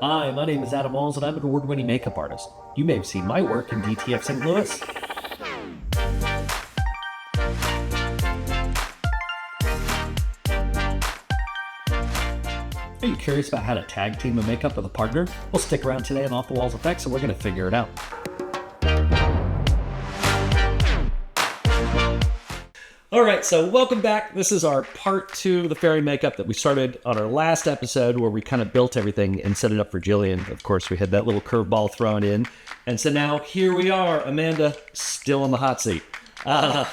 Hi, my name is Adam Walls, and I'm an award-winning makeup artist. You may have seen my work in DTF St. Louis. Are you curious about how to tag team a makeup with a partner? Well, stick around today on Off the Walls Effects, and we're going to figure it out. All right, so welcome back. This is our part 2 of the fairy makeup that we started on our last episode where we kind of built everything and set it up for Jillian. Of course, we had that little curveball thrown in. And so now here we are, Amanda, still in the hot seat. Hi,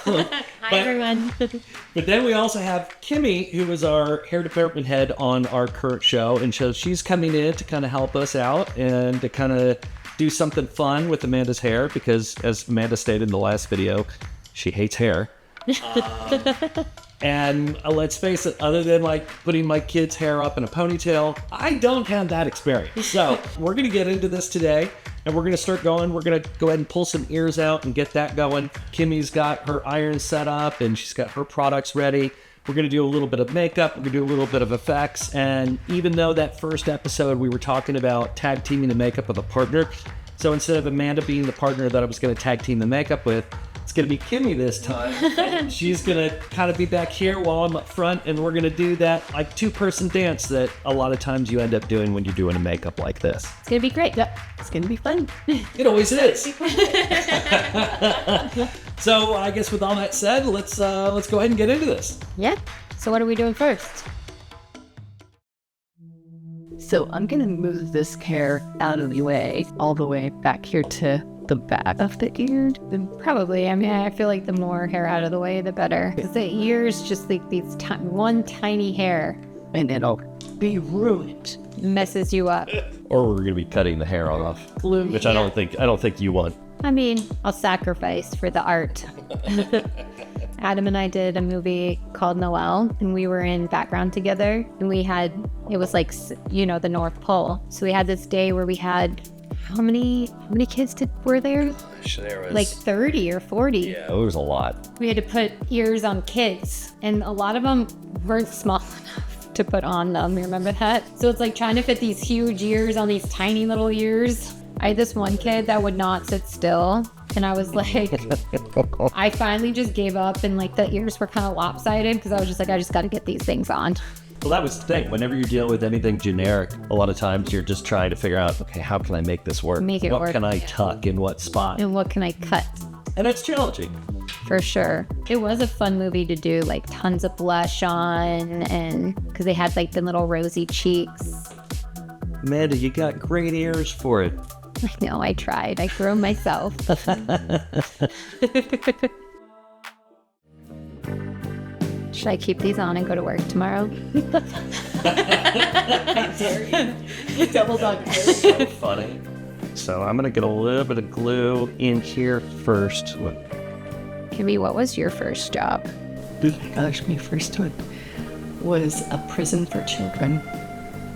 everyone. But then we also have Kimmi, who is our hair department head on our current show. And so she's coming in to kind of help us out and to kind of do something fun with Amanda's hair because, as Amanda stated in the last video, she hates hair. And let's face it, other than like putting my kid's hair up in a ponytail, I don't have that experience. So we're going to get into this today and we're going to start going. We're going to go ahead and pull some ears out and get that going. Kimmi's got her iron set up and she's got her products ready. We're going to do a little bit of makeup. We're going to do a little bit of effects. And even though that first episode we were talking about tag teaming the makeup with a partner, so instead of Amanda being the partner that I was going to tag team the makeup with, it's going to be Kimmi this time. She's going to kind of be back here while I'm up front, and we're going to do that like two-person dance that a lot of times you end up doing when you're doing a makeup like this. It's going to be great. Yep. It's going to be fun. It always is. So I guess with all that said, let's go ahead and get into this. Yeah. So what are we doing first? So I'm going to move this hair out of the way, all the way back here to the back of the ear. Probably. I mean, I feel like the more hair out of the way, the better. Because the ears just like these one tiny hair. And it'll be ruined. Messes you up. Or we're going to be cutting the hair off, which I don't think you want. I mean, I'll sacrifice for the art. Adam and I did a movie called Noel, and we were in background together, and it was like, the North Pole. So we had this day where we had, how many kids were there? There was Like 30 or 40. Yeah, it was a lot. We had to put ears on kids, and a lot of them weren't small enough to put on them. You remember that? So it's like trying to fit these huge ears on these tiny little ears. I had this one kid that would not sit still, and I was like, I finally just gave up, and like the ears were kind of lopsided because I was just like, I just got to get these things on. Well, that was the thing. Whenever you're dealing with anything generic, a lot of times you're just trying to figure out, okay, how can I make this work? Make it what work. can I tuck in what spot? And what can I cut? And it's challenging. For sure. It was a fun movie to do, like tons of blush on, and because they had like the little rosy cheeks. Amanda, you got great ears for it. I know, I tried. I grew 'em myself. Should I keep these on and go to work tomorrow? Double dog. So funny. So I'm going to get a little bit of glue in here first. Kimmi, what was your first job? Oh my gosh, my first one was a prison for children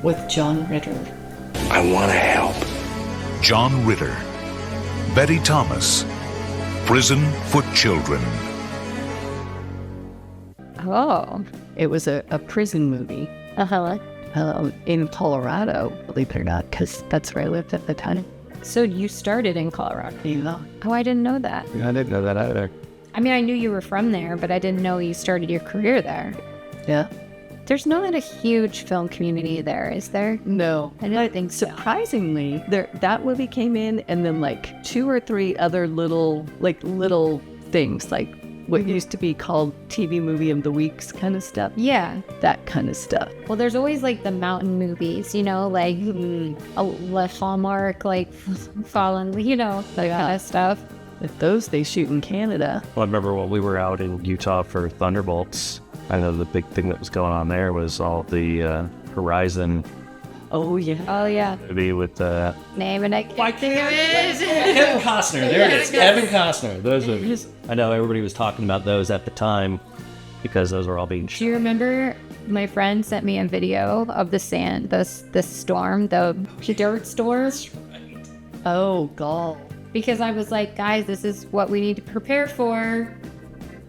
with John Ritter. I want to help. John Ritter, Betty Thomas, Prison for Children. Oh. It was a prison movie in Colorado, believe it or not, because that's where I lived at the time. So you started in Colorado? Yeah. Oh, I didn't know that. I didn't know that either. I mean, I knew you were from there, but I didn't know you started your career there. Yeah. There's not a huge film community there, is there? No. I didn't think so. Surprisingly, that movie came in, and then like 2 or 3 other little things, like what used to be called TV Movie of the Weeks kind of stuff. Yeah. That kind of stuff. Well, there's always like the mountain movies, like a Hallmark, like Fallen, that kind of stuff. But those they shoot in Canada. Well, I remember when we were out in Utah for Thunderbolts, I know the big thing that was going on there was all the Horizon Oh, yeah. Oh, yeah. movie with Name and I can't think of it. Kevin Costner. There it is. Kevin Costner. Those movies. I know everybody was talking about those at the time because those were all being Do shot. you remember my friend sent me a video of the storm, the dirt stores? Oh, God. Because I was like, guys, this is what we need to prepare for.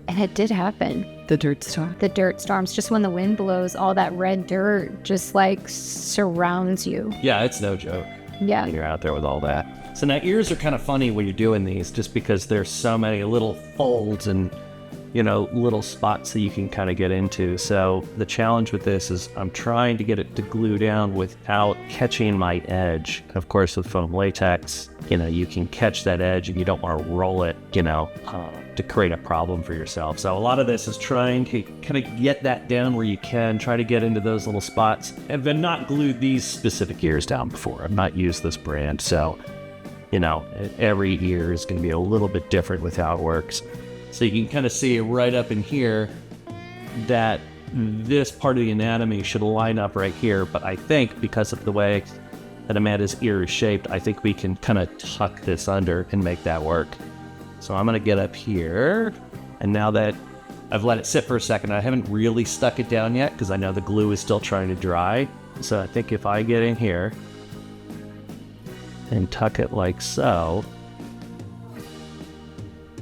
And it did happen. The dirt storm. The dirt storms, just when the wind blows, all that red dirt just like surrounds you. Yeah, it's no joke. Yeah. You're out there with all that. So now ears are kind of funny when you're doing these, just because there's so many little folds and, you know, little spots that you can kind of get into. So the challenge with this is I'm trying to get it to glue down without catching my edge. Of course, with foam latex, you know, you can catch that edge and you don't want to roll it, you know, to create a problem for yourself. So a lot of this is trying to kind of get that down where you can, try to get into those little spots. I've been not glued these specific ears down before. I've not used this brand. So, you know, every ear is going to be a little bit different with how it works. So you can kind of see right up in here that this part of the anatomy should line up right here. But I think because of the way that Amanda's ear is shaped, I think we can kind of tuck this under and make that work. So I'm going to get up here. And now that I've let it sit for a second, I haven't really stuck it down yet because I know the glue is still trying to dry. So I think if I get in here and tuck it like so,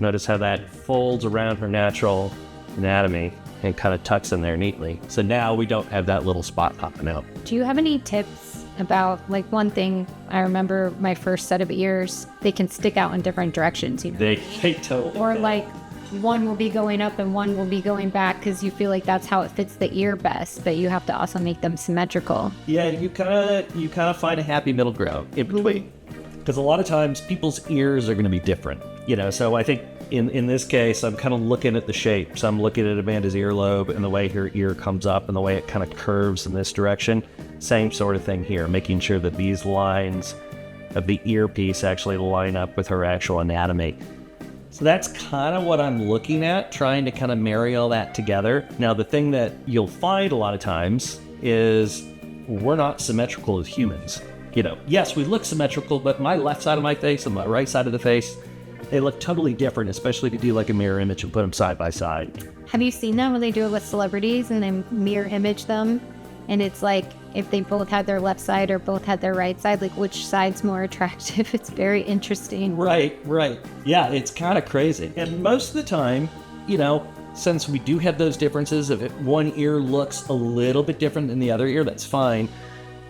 notice how that folds around her natural anatomy and kind of tucks in there neatly. So now we don't have that little spot popping out. Do you have any tips about, like, one thing I remember my first set of ears, they can stick out in different directions, you know? They totally. Or like one will be going up and one will be going back because you feel like that's how it fits the ear best, but you have to also make them symmetrical. Yeah, you kind of find a happy middle ground in between. Because a lot of times people's ears are going to be different, you know. So I think in this case, I'm kind of looking at the shape. So I'm looking at Amanda's earlobe and the way her ear comes up and the way it kind of curves in this direction. Same sort of thing here, making sure that these lines of the earpiece actually line up with her actual anatomy. So that's kind of what I'm looking at, trying to kind of marry all that together. Now, the thing that you'll find a lot of times is we're not symmetrical as humans. You know, yes, we look symmetrical, but my left side of my face and my right side of the face, they look totally different, especially if you do like a mirror image and put them side by side. Have you seen that when they do it with celebrities and they mirror image them? And it's like, if they both had their left side or both had their right side, like which side's more attractive? It's very interesting. Right. Yeah, it's kind of crazy. And most of the time, you know, since we do have those differences, if one ear looks a little bit different than the other ear, that's fine.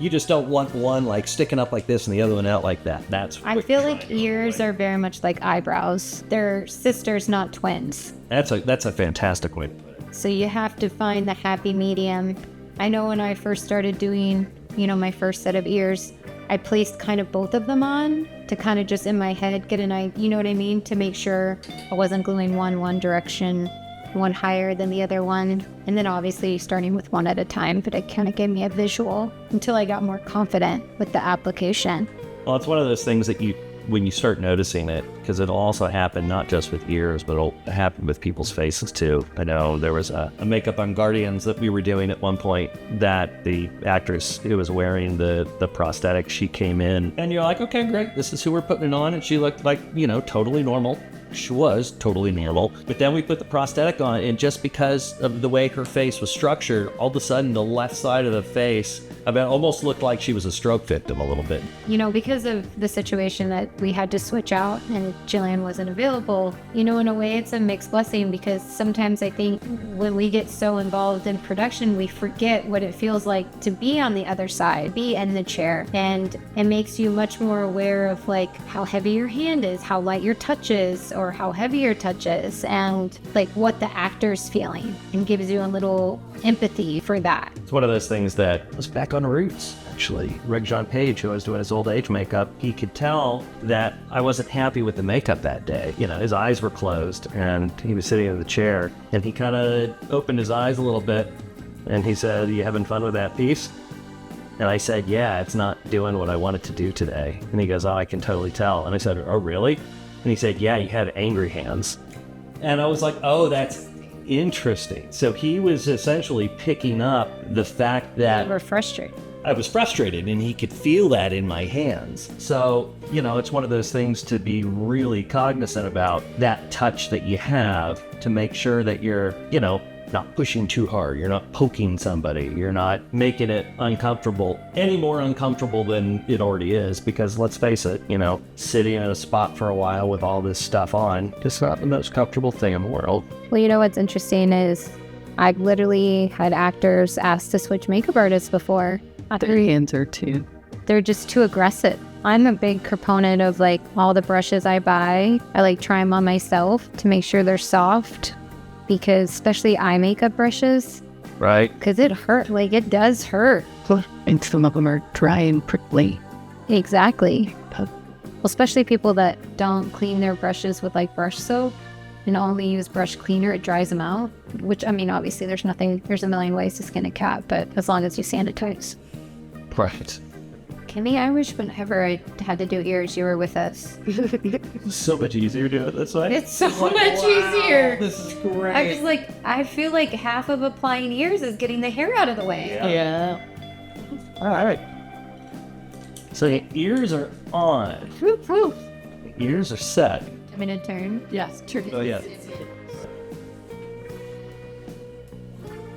You just don't want one like sticking up like this and the other one out like that. I feel like ears are very much like eyebrows. They're sisters, not twins. That's a fantastic way to put it. So you have to find the happy medium. I know when I first started doing, you know, my first set of ears, I placed kind of both of them on to kind of just in my head get an idea, you know what I mean? To make sure I wasn't gluing one direction, one higher than the other one. And then obviously starting with one at a time, but it kind of gave me a visual until I got more confident with the application. Well, it's one of those things that when you start noticing it, because it'll also happen not just with ears, but it'll happen with people's faces too. I know there was a makeup on Guardians that we were doing at one point that the actress who was wearing the prosthetic, she came in and you're like, okay, great, this is who we're putting it on. And she looked like, you know, totally normal. She was totally normal. But then we put the prosthetic on, and just because of the way her face was structured, all of a sudden the left side of the face almost looked like she was a stroke victim a little bit. You know, because of the situation that we had to switch out and Jillian wasn't available, you know, in a way it's a mixed blessing, because sometimes I think when we get so involved in production, we forget what it feels like to be on the other side, be in the chair. And it makes you much more aware of like how heavy your hand is, how light your touch is, or how heavy your touch is, and like what the actor's feeling, and gives you a little empathy for that. It's one of those things that was back on roots, actually. Reg John Page, who was doing his old age makeup, he could tell that I wasn't happy with the makeup that day. You know, his eyes were closed and he was sitting in the chair, and he kind of opened his eyes a little bit and he said, "You having fun with that piece?" And I said, "Yeah, it's not doing what I want it to do today." And he goes, "Oh, I can totally tell." And I said, "Oh, really?" And he said, "Yeah, you have angry hands." And I was like, oh, that's interesting. So he was essentially picking up the fact that You were frustrated. I was frustrated, and he could feel that in my hands. So, you know, it's one of those things to be really cognizant about, that touch that you have, to make sure that you're, you know, not pushing too hard, you're not poking somebody, you're not making it uncomfortable, any more uncomfortable than it already is, because let's face it, you know, sitting in a spot for a while with all this stuff on, it's not the most comfortable thing in the world. Well, you know what's interesting is I've literally had actors asked to switch makeup artists before. Their hands are too. They're just too aggressive. I'm a big proponent of like all the brushes I buy. I like try them on myself to make sure they're soft, because especially eye makeup brushes, Right. because it hurt. Like it does hurt. And some of them are dry and prickly. Exactly. Well, especially people that don't clean their brushes with like brush soap and only use brush cleaner, it dries them out. Which, I mean, obviously there's a million ways to skin a cat, but as long as you sanitize. Right. Kimmi, I wish whenever I had to do ears, you were with us. So much easier to do it this way. It's so much easier. This is great. I just like, I feel like half of applying ears is getting the hair out of the way. Yeah. All right. So the ears are on. Woof, woof. The ears are set. I'm gonna turn. Yes, true. Oh, yeah.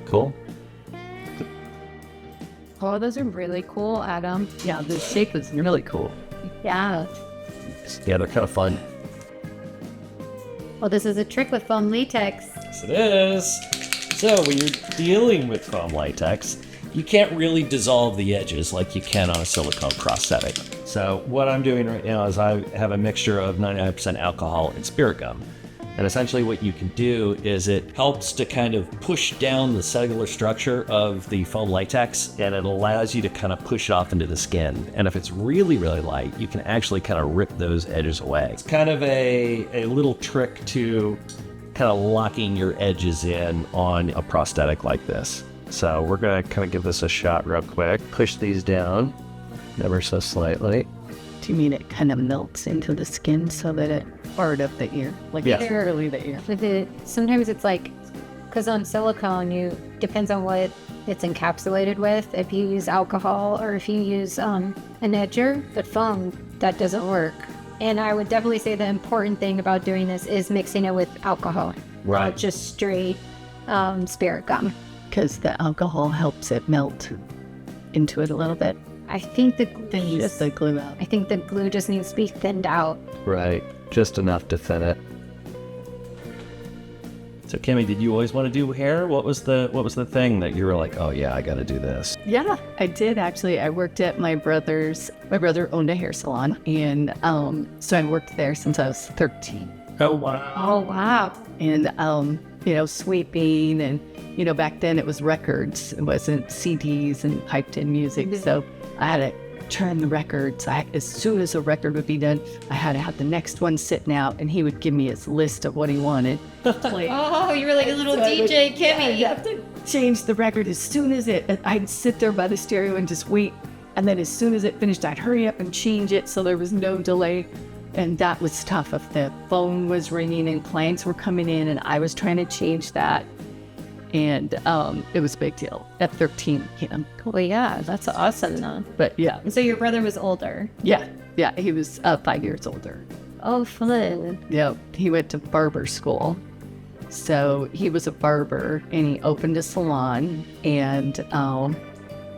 Cool. Oh, those are really cool, Adam. Yeah, the shape is really cool. Yeah. Yeah, they're kind of fun. Well, this is a trick with foam latex. Yes, it is. So when you're dealing with foam latex, you can't really dissolve the edges like you can on a silicone prosthetic. So what I'm doing right now is I have a mixture of 99% alcohol and spirit gum. And essentially what you can do is it helps to kind of push down the cellular structure of the foam latex, and it allows you to kind of push it off into the skin. And if it's really, really light, you can actually kind of rip those edges away. It's kind of a little trick to kind of locking your edges in on a prosthetic like this. So we're going to kind of give this a shot real quick. Push these down ever so slightly. Do you mean it kind of melts into the skin so that it part of the ear? Like Yeah. literally the ear. With sometimes it's like, because on silicone, depends on what it's encapsulated with. If you use alcohol or if you use an edger, but foam, that doesn't work. And I would definitely say the important thing about doing this is mixing it with alcohol. Right. Not just straight spirit gum. Because the alcohol helps it melt into it a little bit. I think the Just the glue out. I think the glue just needs to be thinned out. Right, just enough to thin it. So Kimmi, did you always want to do hair? What was the thing that you were like, oh yeah, I got to do this? Yeah, I did actually. I worked at my brother owned a hair salon, and so I worked there since I was 13. Oh wow. Oh wow. And sweeping, and back then it was records. It wasn't CDs and piped in music. So I had to turn the records. As soon as a record would be done, I had to have the next one sitting out, and he would give me his list of what he wanted to play. Oh, you were like a little So I would- DJ Kimmi. You have to change the record as soon as I'd sit there by the stereo and just wait. And then as soon as it finished, I'd hurry up and change it so there was no delay. And that was tough. If the phone was ringing and clients were coming in and I was trying to change that. And it was a big deal at 13. Well, yeah, that's awesome though. But yeah, So your brother was older. yeah, he was 5 years older. Oh, fun. Yeah, he went to barber school. So he was a barber and he opened a salon, and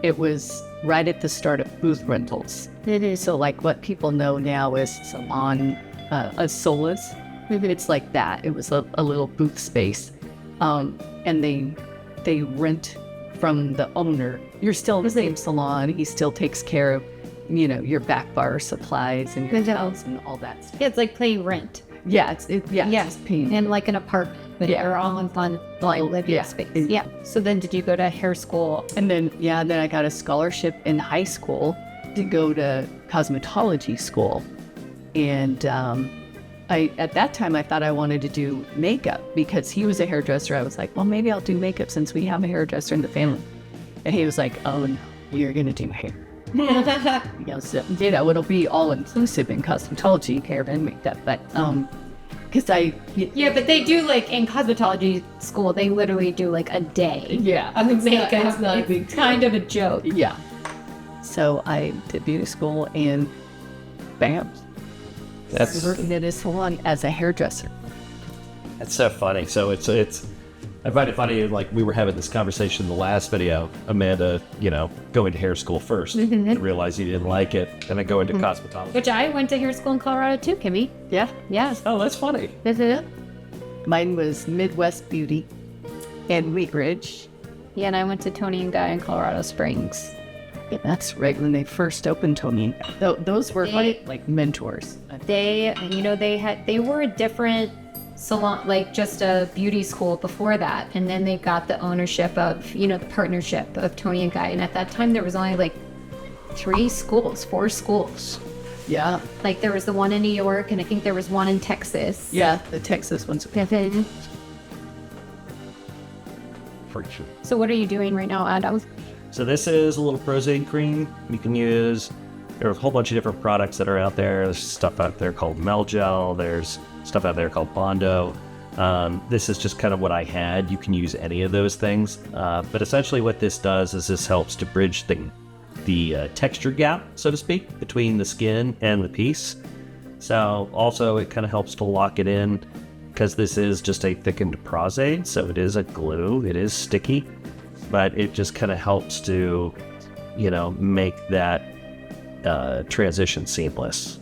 it was right at the start of booth rentals. So like what people know now is salon, a solace. It's like that. It was a little booth space. And they rent from the owner. You're still in the same salon. He still takes care of, your back bar supplies and your towels and all that stuff. Yeah, it's like paying rent. Yeah, it's Yes, paying. and like an apartment. But Yeah. you're all in fun, like living Yeah. space. Yeah. So then, did you go to hair school? And then I got a scholarship in high school to go to cosmetology school. And at that time, I thought I wanted to do makeup because he was a hairdresser. I was like, well, maybe I'll do makeup since we have a hairdresser in the family. And he was like, oh, no, you're going to do hair. So, it'll be all inclusive in cosmetology, hair and makeup. But, because Yeah, but they do like in cosmetology school. They literally do like a day. Yeah. of makeup. It's not a big It's kind of a joke. yeah. So I did beauty school and bam. That's Working at a salon as a hairdresser. so funny. So it's I find it funny, like we were having this conversation in the last video, Amanda, going to hair school first and realized you didn't like it, and then go into cosmetology. Which I went to hair school in Colorado too, Kimmi. Yeah. Yes. Oh, that's funny. Mine was Midwest Beauty. and Wheat Ridge. Yeah, and I went to Tony and Guy in Colorado Springs. Yeah, that's right when they first opened Tony. Those were like mentors. They were a different salon, like just a beauty school before that. And then they got the ownership of, the partnership of Tony and Guy. And at that time, there was only like 4 schools. Yeah. Like there was the one in New York, and I think there was one in Texas. Yeah, the Texas ones. So what are you doing right now, Adam? So this is a little prosade cream you can use. There are a whole bunch of different products that are out there. There's stuff out there called Mel Gel. There's stuff out there called Bondo. This is just kind of what I had. You can use any of those things. But essentially what this does is this helps to bridge the texture gap, so to speak, between the skin and the piece. So also it kind of helps to lock it in because this is just a thickened prosade. So it is a glue. It is sticky. But it just kind of helps to, make that transition seamless.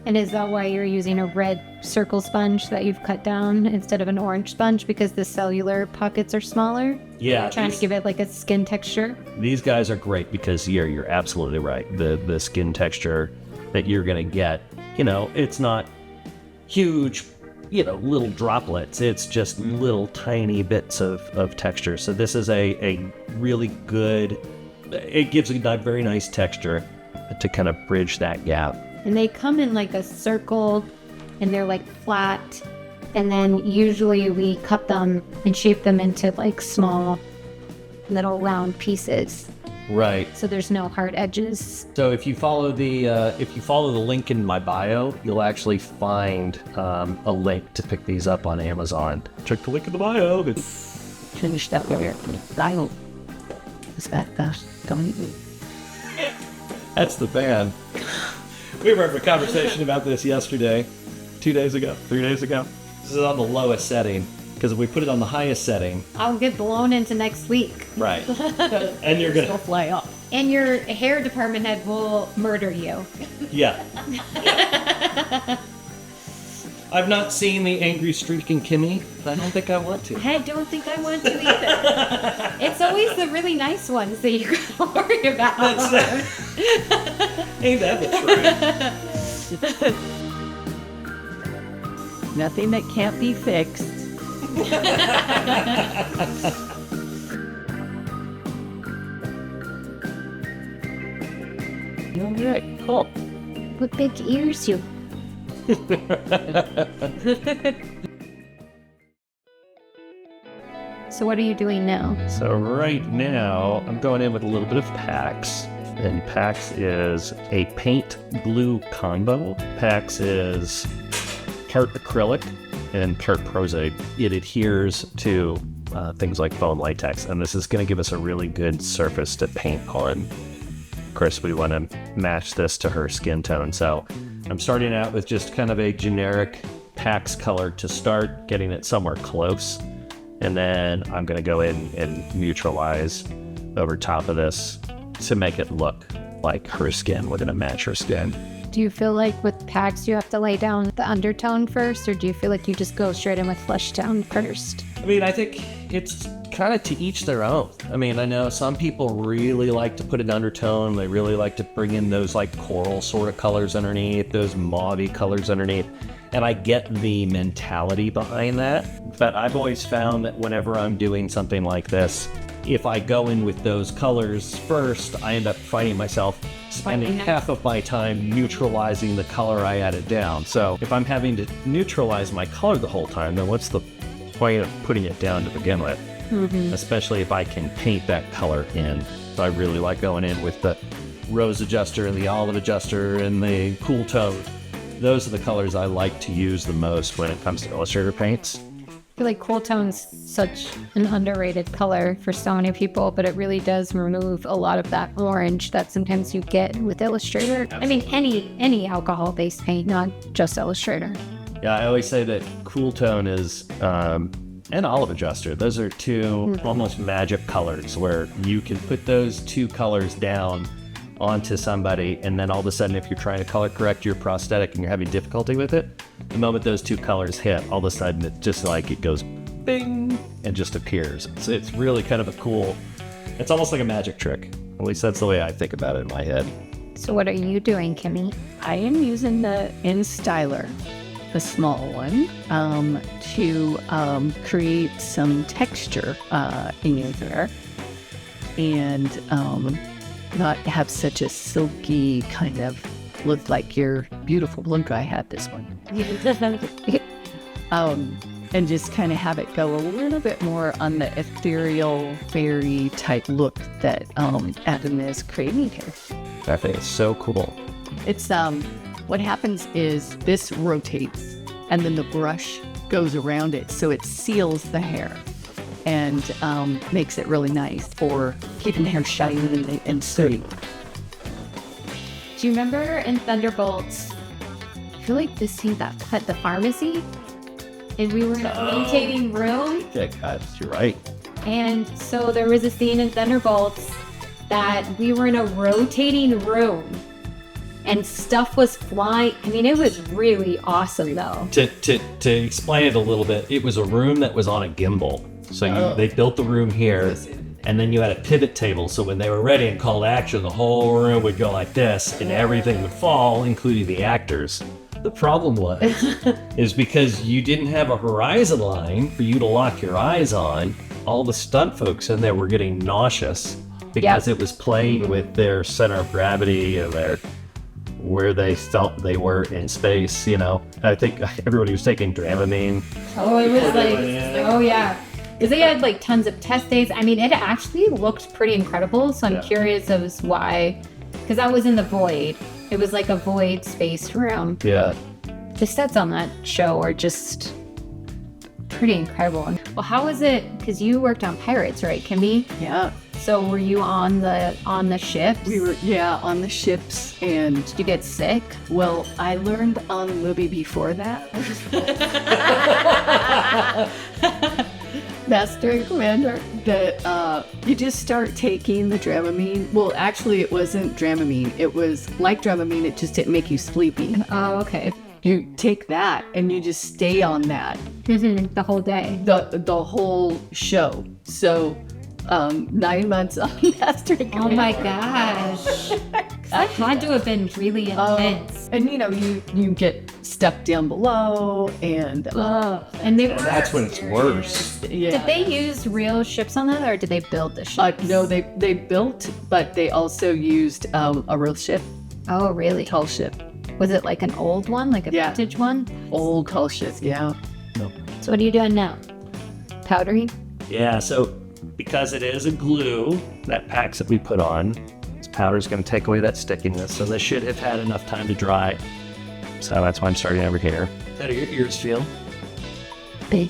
And is that why you're using a red circle sponge that you've cut down instead of an orange sponge, because the cellular pockets are smaller? Yeah. You're trying to give it like a skin texture? These guys are great because you're absolutely right. The skin texture that you're going to get, it's not huge, little droplets. It's just little tiny bits of texture. So this is a really good, it gives a very nice texture to kind of bridge that gap. And they come in like a circle, and they're like flat. And then usually we cut them and shape them into like small little round pieces. Right. So there's no hard edges. So if you follow the link in my bio, you'll actually find a link to pick these up on Amazon. Check the link in the bio. Finish that where dial. Is that going? That's the band. We were having a conversation about this yesterday, 2 days ago, 3 days ago. This is on the lowest setting, because if we put it on the highest setting... I'll get blown into next week. Right. And you're going to fly off. And your hair department head will murder you. Yeah. I've not seen the angry streak in Kimmi, but I don't think I want to. I don't think I want to either. It's always the really nice ones that you gotta worry about. Ain't that the truth? Nothing that can't be fixed. All right, cool. What big ears you... So what are you doing now? So right now, I'm going in with a little bit of PAX. And PAX is a paint glue combo. PAX is part acrylic and part prosade. It adheres to things like foam latex, and this is going to give us a really good surface to paint on. Of course, we want to match this to her skin tone, so I'm starting out with just kind of a generic PAX color to start, getting it somewhere close, and then I'm going to go in and neutralize over top of this to make it look like her skin. We're going to match her skin. Do you feel like with PAX you have to lay down the undertone first, or do you feel like you just go straight in with flesh tone first? I mean, I think it's kind of to each their own. I mean, I know some people really like to put an undertone. They really like to bring in those like coral sort of colors underneath, those mauve-y colors underneath. And I get the mentality behind that. But I've always found that whenever I'm doing something like this, if I go in with those colors first, I end up finding myself spending half of my time neutralizing the color I added down. So if I'm having to neutralize my color the whole time, then what's the point of putting it down to begin with? Mm-hmm. Especially if I can paint that color in. So I really like going in with the rose adjuster and the olive adjuster and the cool tone. Those are the colors I like to use the most when it comes to Illustrator paints. I feel like cool tone's such an underrated color for so many people, but it really does remove a lot of that orange that sometimes you get with Illustrator. Absolutely. I mean, any alcohol-based paint, not just Illustrator. Yeah, I always say that cool tone is and olive adjuster. Those are two almost magic colors where you can put those two colors down onto somebody, and then all of a sudden, if you're trying to color correct your prosthetic and you're having difficulty with it, the moment those two colors hit, all of a sudden it just like it goes bing, and just appears. It's really kind of a cool, it's almost like a magic trick. At least that's the way I think about it in my head. So what are you doing, Kimmi? I am using the InStyler, the small one, to create some texture in there and not have such a silky kind of look like your beautiful blue guy had this one. And just kind of have it go a little bit more on the ethereal, fairy type look that Adam is creating here. I think it's so cool. It's what happens is this rotates and then the brush goes around it, so it seals the hair and makes it really nice for keeping the hair shiny and sturdy. Do you remember in Thunderbolts, I feel like this scene that cut the pharmacy? And we were in a rotating room. Yeah, God, you're right. And so there was a scene in Thunderbolts that we were in a rotating room and stuff was flying. I mean, it was really awesome though. To explain it a little bit, it was a room that was on a gimbal. So they built the room here, and then you had a pivot table. So when they were ready and called action, the whole room would go like this, and everything would fall, including the actors. The problem is because you didn't have a horizon line for you to lock your eyes on, all the stunt folks in there were getting nauseous because it was playing with their center of gravity and where they felt they were in space, you know. I think everybody was taking Dramamine. Oh, it was like, oh yeah. Because they had like tons of test days. I mean, it actually looked pretty incredible. So I'm curious as why, because I was in the void. It was like a void space room. Yeah. The sets on that show are just pretty incredible. Well, how was it? Because you worked on Pirates, right, Kimmi? Yeah. So were you on the ships? We were, on the ships. And Did you get sick? well, I learned on the movie before that. Master and Commander, that you just start taking the Dramamine. Well, actually, it wasn't Dramamine. It was like Dramamine, it just didn't make you sleepy. Oh, okay. You take that and you just stay on that The whole day. the whole show. So 9 months on Master and Commander. Oh my gosh. That had to have been really intense. And you get stuck down below and And they were, That's when it's worse. did they use real ships on that, or did they build the ships? No, they built, but they also used a real ship, Oh, really? tall ship, Was it like an old one, like a Yeah. vintage one? old tall ship. Yeah. So what are you doing now? Powdering? Yeah, so because it is a glue, that packs that we put on, this powder is going to take away that stickiness, so this should have had enough time to dry. So that's why I'm starting over here. How do your ears feel? Big.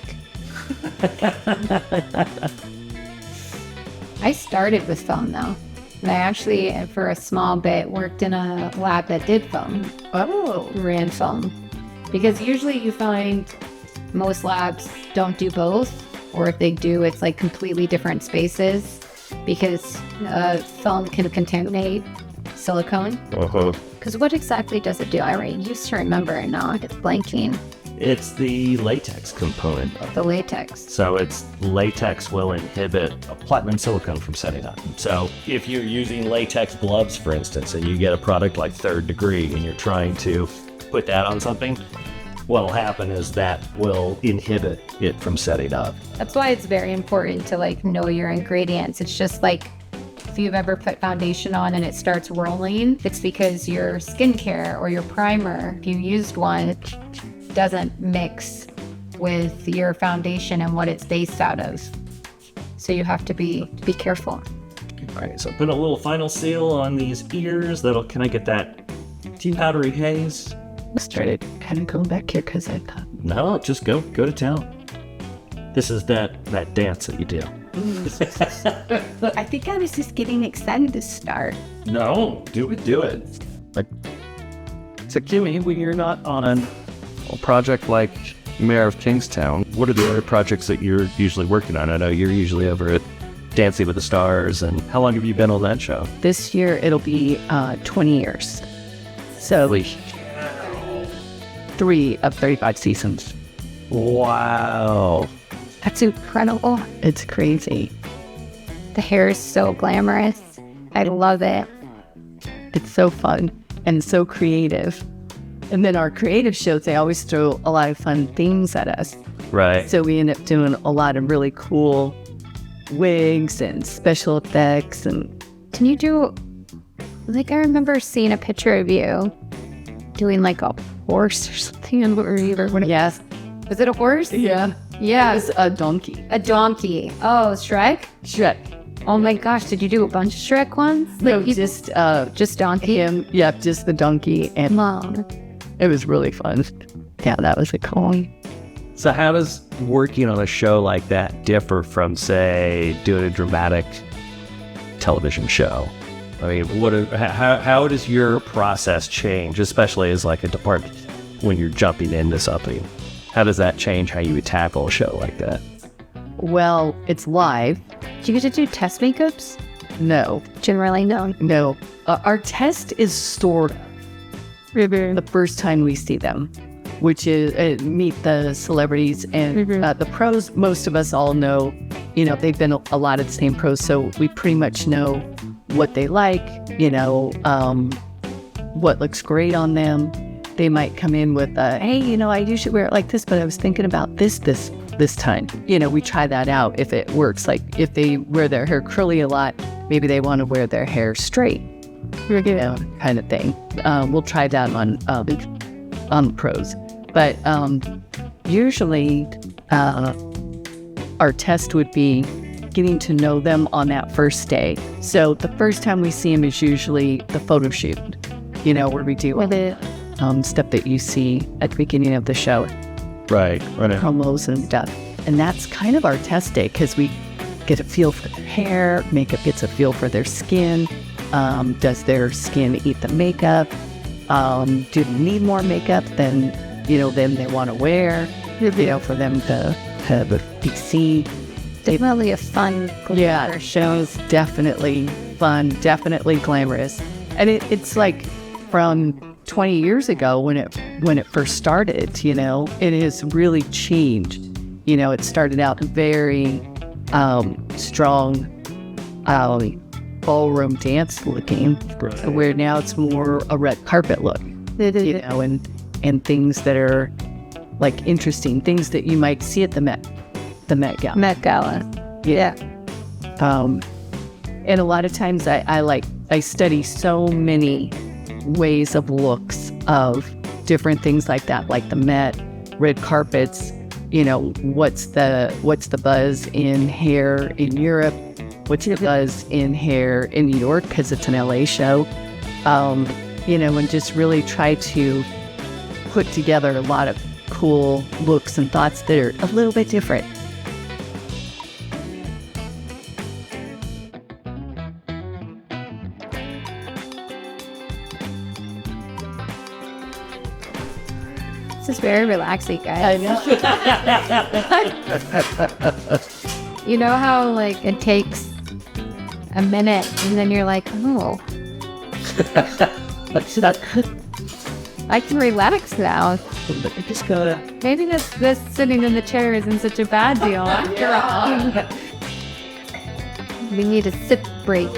I started with foam though. And I actually, for a small bit, worked in a lab that did foam, Oh. ran foam. Because usually you find most labs don't do both, or if they do, it's like completely different spaces because foam can contaminate silicone. Because what exactly does it do? I used to remember and now it's blanking. It's the latex component. The latex. So it's latex will inhibit a platinum silicone from setting up. So if you're using latex gloves, for instance, and you get a product like Third Degree and you're trying to put that on something, what'll happen is that will inhibit it from setting up. That's why it's very important to like know your ingredients. It's just like if you've ever put foundation on and it starts rolling, it's because your skincare or your primer, if you used one, doesn't mix with your foundation and what it's based out of. So you have to be careful. All right, so put a little final seal on these ears. Can I get that tea powdery haze? Started kind of going back here because I thought, No, just go to town. This is that dance that you do. I think I was just getting excited to start. No, do it. So Kimmi, when you're not on a project like Mayor of Kingstown, what are the other projects that you're usually working on? I know you're usually over at Dancing with the Stars, and how long have you been on that show? This year it'll be 20 years. So 3 of 35 seasons. Wow. That's incredible. It's crazy. The hair is so glamorous. I love it. It's so fun and so creative. And then our creative shows, they always throw a lot of fun themes at us. Right. So we end up doing a lot of really cool wigs and special effects. And Can you do, like, I remember seeing a picture of you doing like a horse or something on whatever. yes, Was it a horse? yeah, Yeah. it's a donkey. A donkey. Oh, Shrek? Shrek. Oh my gosh, did you do a bunch of Shrek ones? No, Like, you- just donkey? him. Yeah, just the donkey, and Mom. it was really fun. Yeah, that was a cool one. So how does working on a show like that differ from, say, doing a dramatic television show? I mean, how does your process change, especially as like a department when you're jumping into something? How does that change how you would tackle a show like that? Well, it's live. Do you get to do test makeups? No, Generally, no. no. Our test is sort of the first time we see them, which is meet the celebrities and the pros. Most of us all know, they've been a lot of the same pros, so we pretty much know what they like, what looks great on them. They might come in with, hey, I usually wear it like this, but I was thinking about this time. We try that out if it works. Like if they wear their hair curly a lot, maybe they want to wear their hair straight, kind of thing. We'll try that on the pros. But usually our test would be getting to know them on that first day. So the first time we see them is usually the photo shoot, where we do stuff that you see at the beginning of the show. Right. Promos and stuff. And that's kind of our test day because we get a feel for their hair, makeup gets a feel for their skin. Does their skin eat the makeup? Do they need more makeup than they want to wear? For them to be seen. Definitely a fun Shows definitely fun, definitely glamorous. And it's like from 20 years ago when it first started, it has really changed. It started out very strong ballroom dance looking, where now it's more a red carpet look, and things that are like interesting, things that you might see at the Met Gala. Met Gala. Yeah. And a lot of times I study so many ways of looks of different things like that, like the Met, red carpets, what's the buzz in hair in Europe, what's the buzz in hair in New York, because it's an LA show, and just really try to put together a lot of cool looks and thoughts that are a little bit different. This is very relaxing, guys. I know. You know how, like, it takes a minute and then you're like, oh. I can relax now. Just gotta. Maybe this sitting in the chair isn't such a bad deal after all. We need a sip break.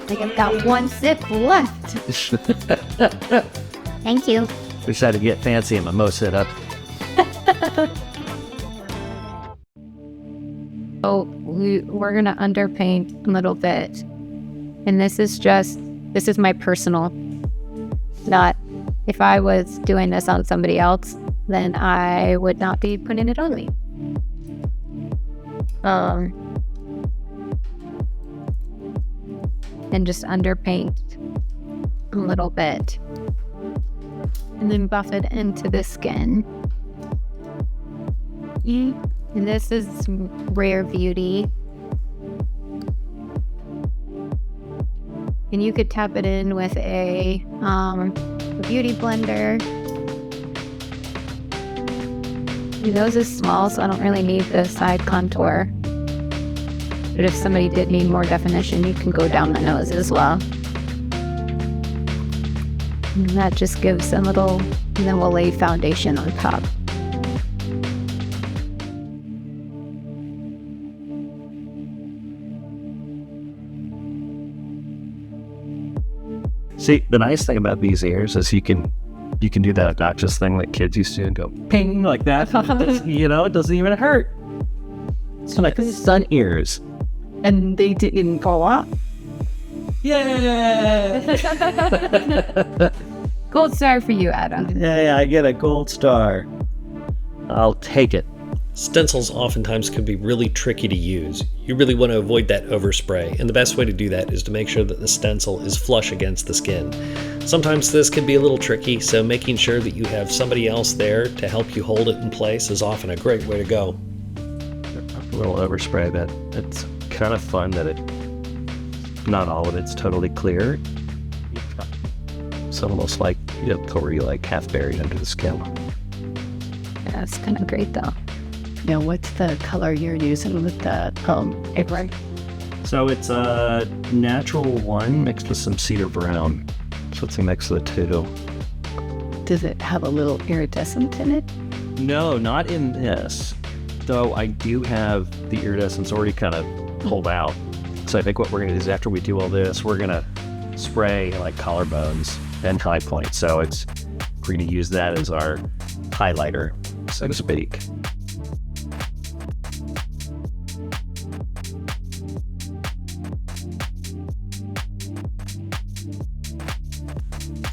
Like I've got one sip left. Thank you. We decided to get fancy and mimosa it up. So we're going to underpaint a little bit. And this is my personal, not if I was doing this on somebody else, then I would not be putting it on me. And just underpaint a little bit. And then buff it into the skin. And this is Rare Beauty. And you could tap it in with a beauty blender. The nose is small, so I don't really need the side contour. But if somebody did need more definition, you can go down the nose as well. And that just gives a little, and then we'll lay foundation on top. See, the nice thing about these ears is you can do that obnoxious thing that kids used to do and go ping like that. It doesn't even hurt. It's like sun ears. And they didn't go up. Yeah. Gold star for you, Adam. Yeah, I get a gold star. I'll take it. Stencils oftentimes can be really tricky to use. You really want to avoid that overspray, and the best way to do that is to make sure that the stencil is flush against the skin. Sometimes this can be a little tricky, so making sure that you have somebody else there to help you hold it in place is often a great way to go. A little overspray, but it's kind of fun that not all of it's totally clear. It's almost like totally like half buried under the skin. Yeah, it's kind of great though. Now, what's the color you're using with the apron? So it's a natural one mixed with some cedar brown. So it's a mix of the two. Does it have a little iridescent in it? No, not in this. Though I do have the iridescence already kind of pulled out. So I think what we're going to do is after we do all this, we're going to spray like collarbones and high points. So we're going to use that as our highlighter, so to speak.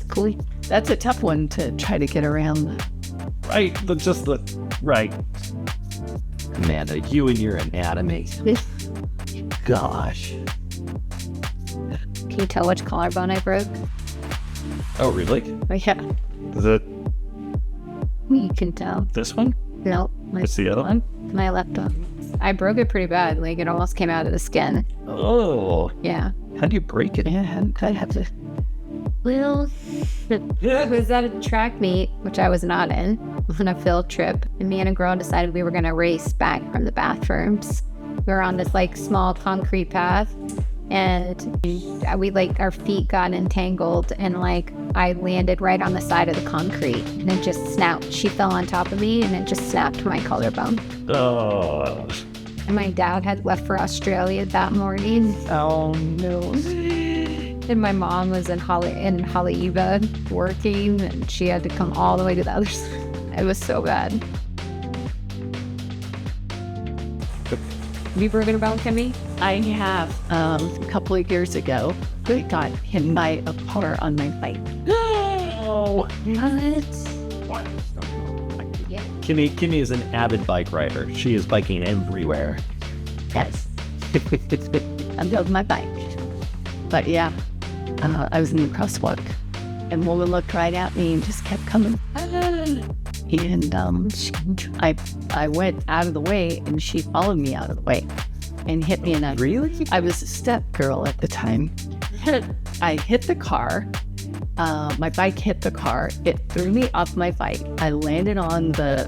Cool. That's a tough one to try to get around. Right, right. Amanda, you and your anatomy. Gosh. Can you tell which collarbone I broke? Oh, really? Oh, yeah. Is it You can tell. this one? No. It's the other one? My left arm. I broke it pretty bad. Like, it almost came out of the skin. Oh. Yeah. How do you break it? Yeah, I have to. Well, it was at a track meet, which I was not in, on a field trip. And me and a girl decided we were going to race back from the bathrooms. We were on this like small concrete path, and we like our feet got entangled, and like I landed right on the side of the concrete, and it just snapped. She fell on top of me, and it just snapped my collarbone. Oh. And my dad had left for Australia that morning. Oh, no. And my mom was in Haleiwa working, and she had to come all the way to the other side. It was so bad. Have you broken a bone, Kimmi? I have. A couple of years ago, I got hit by a car on my bike. No! What? Yeah. Kimmi is an avid bike rider. She is biking everywhere. Yes. I love my bike. But yeah, I was in the crosswalk, and woman looked right at me and just kept coming. And I went out of the way, and she followed me out of the way and hit me. And Really? I was a step girl at the time. I hit the car. My bike hit the car. It threw me off my bike. I landed on the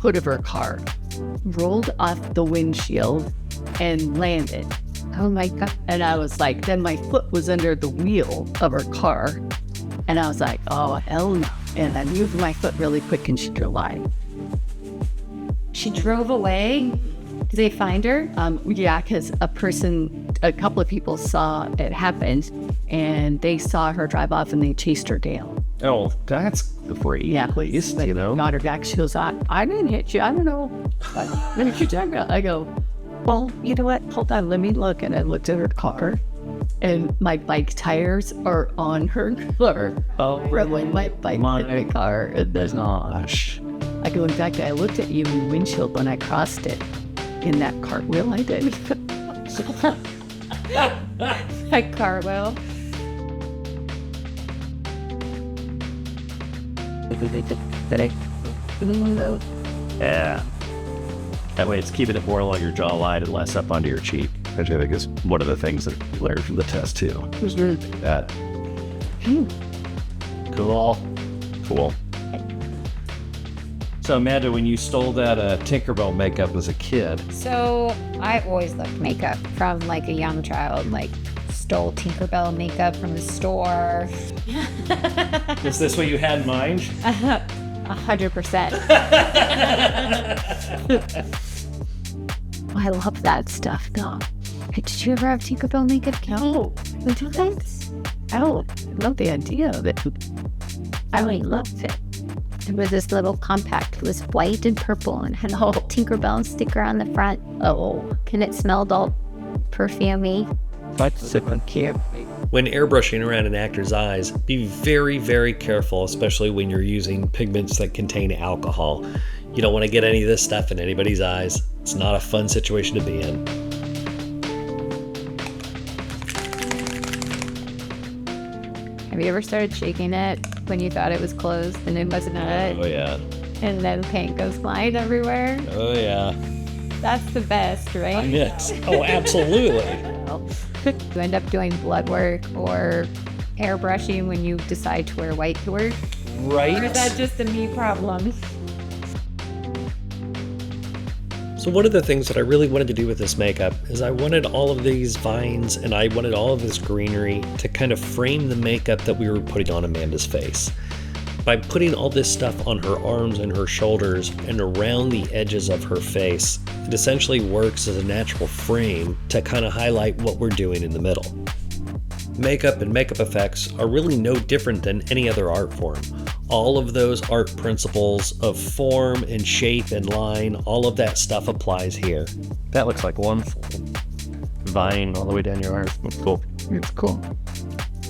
hood of her car, rolled off the windshield, and landed. Oh my God. And I was like, then my foot was under the wheel of her car. And I was like, oh, hell no. And I moved my foot really quick, and she drove away. She drove away? Did they find her? Yeah, because a couple of people saw it happen, and they saw her drive off, and they chased her down. Oh, that's great. Yeah, please. Got her back. She goes, I didn't hit you. I don't know. What did you talking about? I go, well, you know what? Hold on. Let me look. And I looked at her car, and my bike tires are on her car. Oh, really? My bike hit the car. And there's gosh. I go, in fact, I looked at you in the windshield when I crossed it. In that cartwheel I did. Like cartwheel. Yeah. That way it's keeping it more along your jawline and less up onto your cheek, which I think is one of the things that we learned from the test too. That. Cool. So Amanda, when you stole that Tinkerbell makeup as a kid. So I always loved makeup from like a young child, like stole Tinkerbell makeup from the store. Is this what you had in mind? 100%. I love that stuff though. Did you ever have Tinkerbell makeup? No. Would you think? I love the idea of it. I really loved it. It was this little compact. It was white and purple and had a whole Tinkerbell sticker on the front. Oh, and it smelled all perfumey. When airbrushing around an actor's eyes, be very, very careful, especially when you're using pigments that contain alcohol. You don't want to get any of this stuff in anybody's eyes. It's not a fun situation to be in. Have you ever started shaking it when you thought it was closed and it wasn't it? Oh yeah. And then paint goes flying everywhere? Oh yeah. That's the best, right? Yes. Oh, absolutely. You end up doing blood work or airbrushing when you decide to wear white to work? Right. Or is that just a me problem? So one of the things that I really wanted to do with this makeup is I wanted all of these vines and I wanted all of this greenery to kind of frame the makeup that we were putting on Amanda's face. By putting all this stuff on her arms and her shoulders and around the edges of her face, it essentially works as a natural frame to kind of highlight what we're doing in the middle. Makeup and makeup effects are really no different than any other art form. All of those art principles of form and shape and line, all of that stuff applies here. That looks like one vine all the way down your arm. It's cool. It's cool.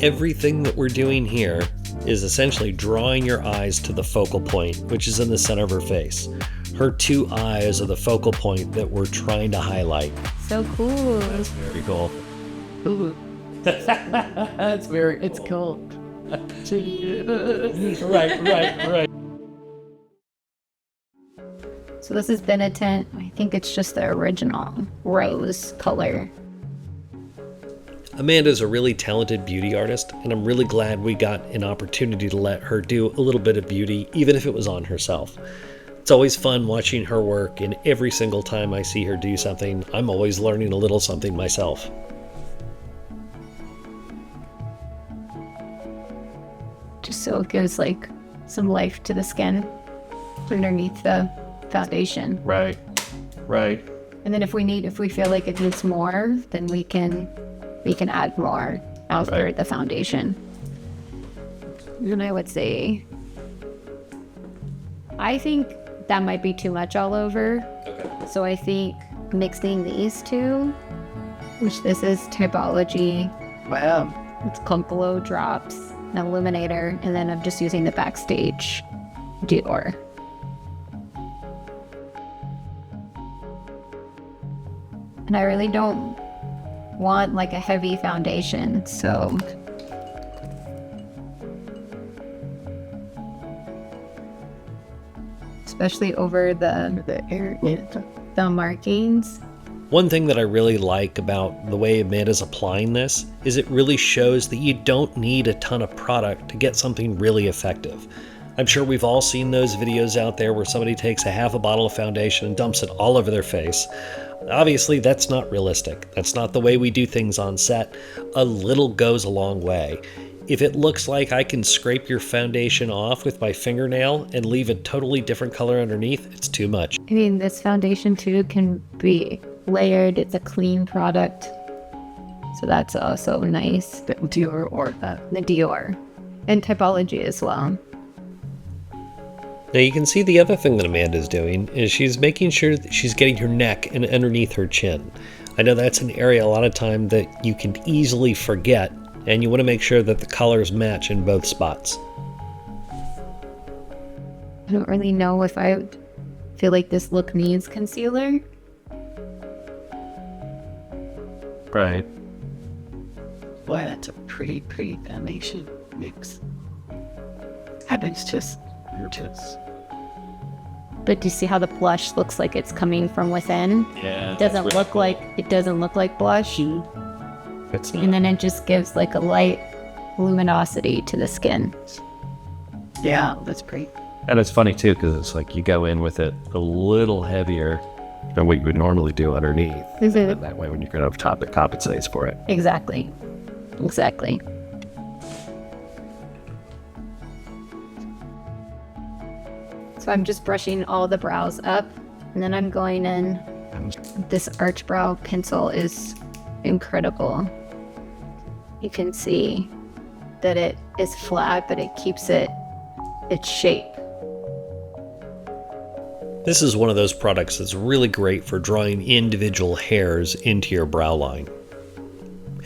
Everything that we're doing here is essentially drawing your eyes to the focal point, which is in the center of her face. Her two eyes are the focal point that we're trying to highlight. So cool. That's very cool. Ooh. It's cool. Right. So this is Benetint. I think it's just the original rose color. Amanda's a really talented beauty artist, and I'm really glad we got an opportunity to let her do a little bit of beauty, even if it was on herself. It's always fun watching her work, and every single time I see her do something, I'm always learning a little something myself. Just so it gives like some life to the skin underneath the foundation. Right. And then if we feel like it needs more, then we can add more after the foundation. And I would say, I think that might be too much all over. Okay. So I think mixing these two, which this is Typology. Wow. It's called Glow Drops, an illuminator, and then I'm just using the Backstage Dior. And I really don't want like a heavy foundation, so especially over the markings. One thing that I really like about the way Amanda's applying this is it really shows that you don't need a ton of product to get something really effective. I'm sure we've all seen those videos out there where somebody takes a half a bottle of foundation and dumps it all over their face. Obviously, that's not realistic. That's not the way we do things on set. A little goes a long way. If it looks like I can scrape your foundation off with my fingernail and leave a totally different color underneath, it's too much. I mean, this foundation too can be layered. It's a clean product, so that's also nice. The Dior or the Dior, and Typology as well. Now you can see the other thing that Amanda's doing is she's making sure that she's getting her neck and underneath her chin. I know that's an area a lot of time that you can easily forget, and you want to make sure that the colors match in both spots. I don't really know if I feel like this look needs concealer. Right. boy, that's a pretty foundation mix. And it's just. But do you see how the blush looks like it's coming from within? Yeah. It doesn't look like blush. And then it just gives like a light luminosity to the skin. Yeah, that's pretty. And it's funny too, because it's like you go in with it a little heavier than what you would normally do underneath. Mm-hmm. That way when you're going to top, it compensates for it. Exactly. So I'm just brushing all the brows up, and then I'm going in. This arch brow pencil is incredible. You can see that it is flat, but it keeps its shape. This is one of those products that's really great for drawing individual hairs into your brow line.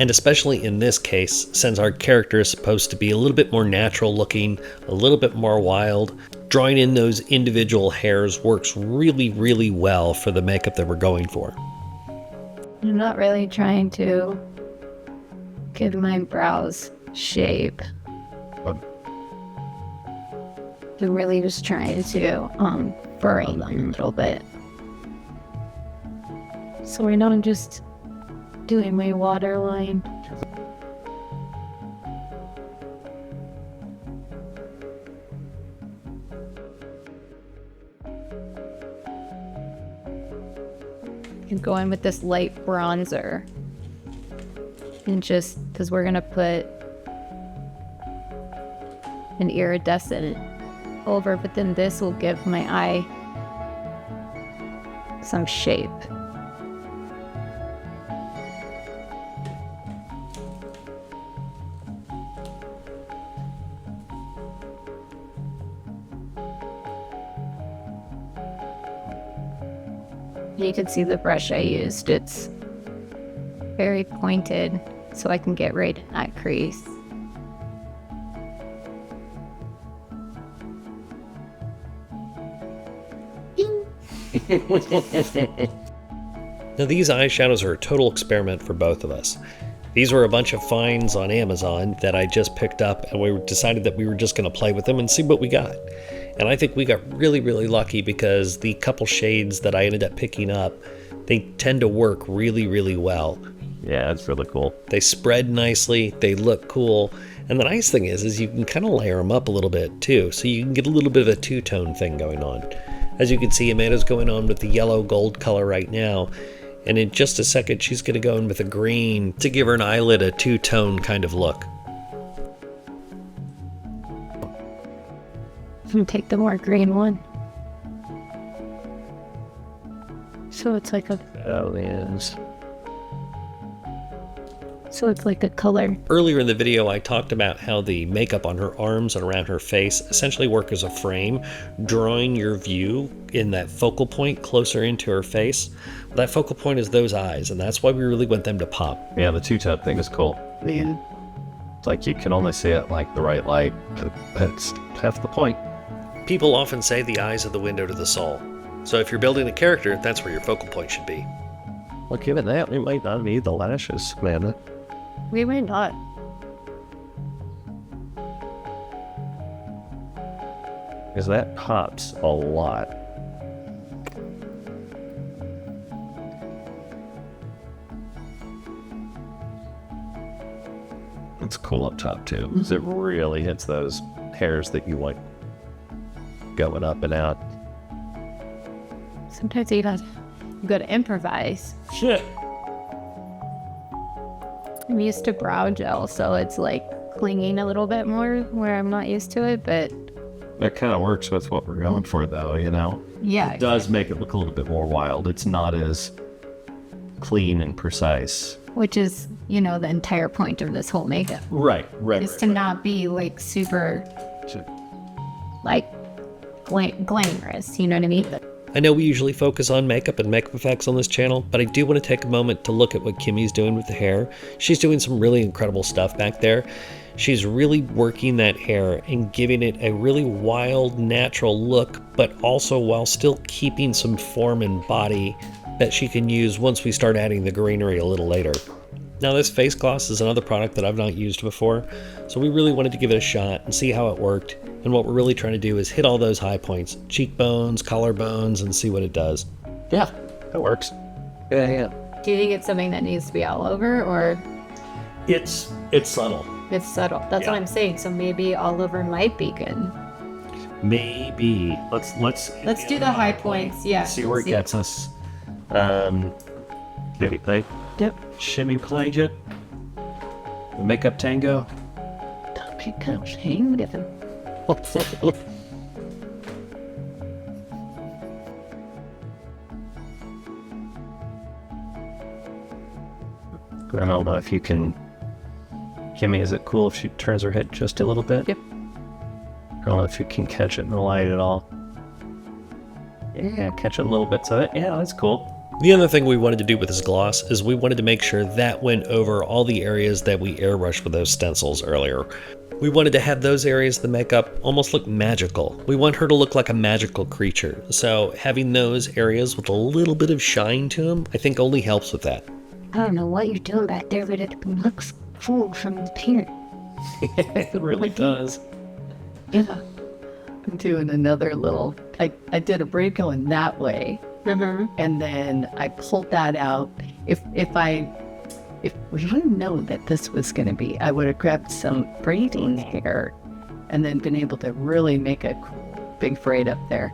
And especially in this case, since our character is supposed to be a little bit more natural looking, a little bit more wild, drawing in those individual hairs works really, really well for the makeup that we're going for. I'm not really trying to give my brows shape. I'm really just trying to furry them a little bit. So right now I'm just doing my waterline. And going with this light bronzer. And just because we're gonna put an iridescent over, but then this will give my eye some shape. You can see the brush I used. It's very pointed, so I can get right in that crease. Now these eyeshadows are a total experiment for both of us. These were a bunch of finds on Amazon that I just picked up, and we decided that we were just going to play with them and see what we got. And I think we got really, really lucky because the couple shades that I ended up picking up, they tend to work really, really well. Yeah, it's really cool. They spread nicely, they look cool, and the nice thing is you can kind of layer them up a little bit too, so you can get a little bit of a two-tone thing going on. As you can see, Amanda's going on with the yellow gold color right now, and in just a second she's going to go in with a green to give her an eyelid a two-tone kind of look. Take the more green one. So it's like a... Oh, yes. So it's like a color. Earlier in the video, I talked about how the makeup on her arms and around her face essentially work as a frame, drawing your view in that focal point closer into her face. Well, that focal point is those eyes, and that's why we really want them to pop. Yeah, the two-tone thing is cool. Yeah. It's like you can only see it like the right light. That's half the point. People often say the eyes are the window to the soul. So if you're building a character, that's where your focal point should be. Well, given that, we might not need the lashes, Amanda. We might not. Because that pops a lot. It's cool up top too, because it really hits those hairs that you want going up and out. Sometimes you gotta improvise. Shit. I'm used to brow gel, so it's like clinging a little bit more where I'm not used to it, but That kind of works with what we're going for, though, you know? yeah. It does make it look a little bit more wild. It's not as clean and precise. Which is, you know, the entire point of this whole makeup. Right. Is to not be like super, like, glamorous, you know what I mean? I know we usually focus on makeup and makeup effects on this channel, but I do want to take a moment to look at what Kimmi's doing with the hair. She's doing some really incredible stuff back there. She's really working that hair and giving it a really wild, natural look, but also while still keeping some form and body that she can use once we start adding the greenery a little later. Now this face gloss is another product that I've not used before, so we really wanted to give it a shot and see how it worked. And what we're really trying to do is hit all those high points, cheekbones, collarbones, and see what it does. Yeah, that works. Yeah. Do you think it's something that needs to be all over, or It's subtle. it's subtle? That's what I'm saying. So maybe all over might be good. Maybe. Let's do the high points. Yeah. see where it gets us. Did he play? Yep. Shimmy played it. Makeup tango. Hang with him. I don't know if you can Kimmi, is it cool if she turns her head just a little bit? Yep. I don't know if you can catch it in the light at all. Yeah, catch a little bits of it. Yeah, that's cool. The other thing we wanted to do with this gloss is we wanted to make sure that went over all the areas that we airbrushed with those stencils earlier. We wanted to have those areas of the makeup almost look magical. We want her to look like a magical creature. So having those areas with a little bit of shine to them, I think only helps with that. I don't know what you're doing back there, but it looks cool from the here. It really does. Yeah. I'm doing another little, I did a braid going that way. And then I pulled that out. If we didn't know that this was going to be, I would have grabbed some braiding hair and then been able to really make a big braid up there.